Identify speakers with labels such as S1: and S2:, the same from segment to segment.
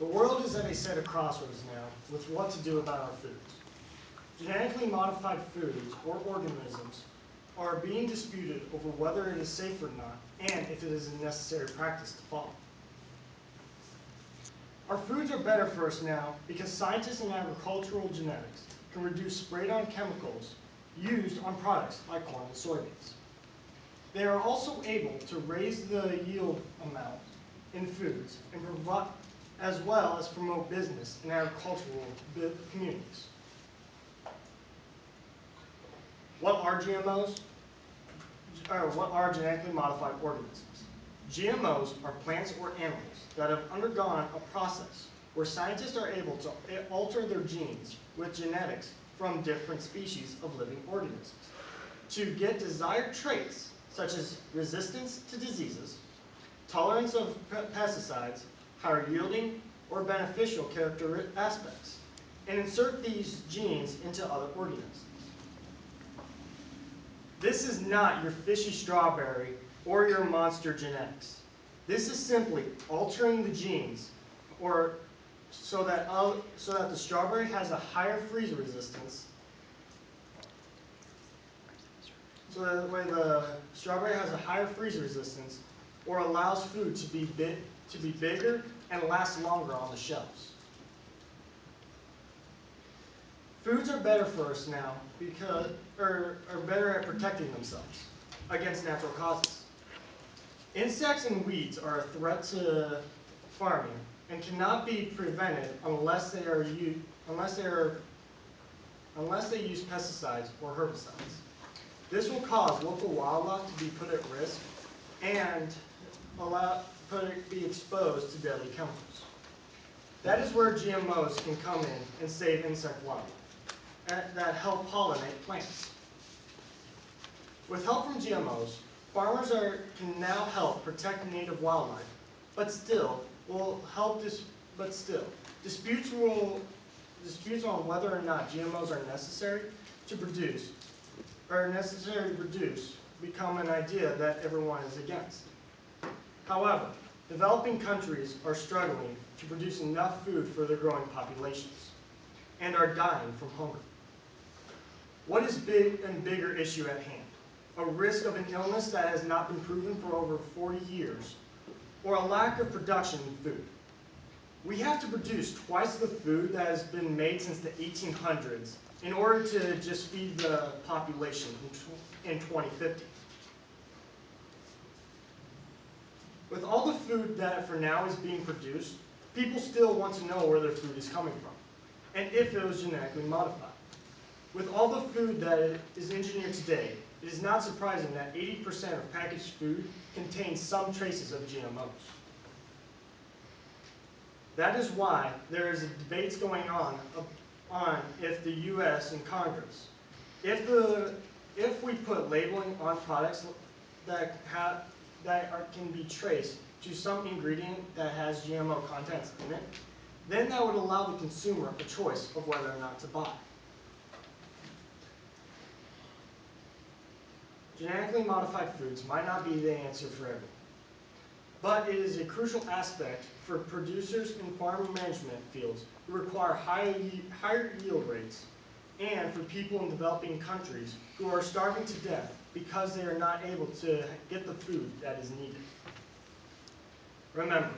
S1: The world is at a set of crossroads now with what to do about our foods. Genetically modified foods or organisms are being disputed over whether it is safe or not and if it is a necessary practice to follow. Our foods are better for us now because scientists in agricultural genetics can reduce sprayed-on chemicals used on products like corn and soybeans. They are also able to raise the yield amount in foods and provide, as well as promote business in agricultural communities. What are GMOs? What are genetically modified organisms? GMOs are plants or animals that have undergone a process where scientists are able to alter their genes with genetics from different species of living organisms to get desired traits such as resistance to diseases, tolerance of pesticides, higher yielding, or beneficial character aspects, and insert these genes into other organisms. This is not your fishy strawberry or your monster genetics. This is simply altering the genes so that the strawberry has a higher freeze resistance. So that way the strawberry has a higher freeze resistance or allows food to be bigger and last longer on the shelves. Foods are better for us now because are better at protecting themselves against natural causes. Insects and weeds are a threat to farming and cannot be prevented unless they use pesticides or herbicides. This will cause local wildlife to be put at risk and be exposed to deadly chemicals. That is where GMOs can come in and save insect wildlife that help pollinate plants. With help from GMOs, farmers can now help protect native wildlife, but still disputes on whether or not GMOs are necessary to produce become an idea that everyone is against. However, developing countries are struggling to produce enough food for their growing populations and are dying from hunger. What is bigger issue at hand? A risk of an illness that has not been proven for over 40 years, or a lack of production in food? We have to produce twice the food that has been made since the 1800s in order to just feed the population in 2050. With all the food that for now is being produced, people still want to know where their food is coming from, and if it was genetically modified. With all the food that is engineered today, it is not surprising that 80% of packaged food contains some traces of GMOs. That is why there is debates going on if the U.S. and Congress, if we put labeling on products that can be traced to some ingredient that has GMO contents in it, then that would allow the consumer a choice of whether or not to buy. Genetically modified foods might not be the answer for everyone, but it is a crucial aspect for producers in farm management fields who require higher yield rates, and for people in developing countries who are starving to death because they are not able to get the food that is needed. Remember,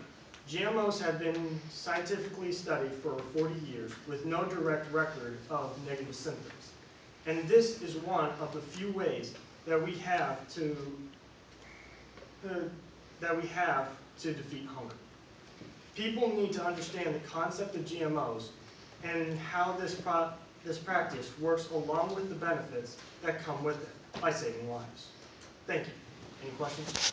S1: GMOs have been scientifically studied for 40 years with no direct record of negative symptoms, and this is one of the few ways that we have to defeat hunger. People need to understand the concept of GMOs and how this practice works along with the benefits that come with it by saving lives. Thank you. Any questions?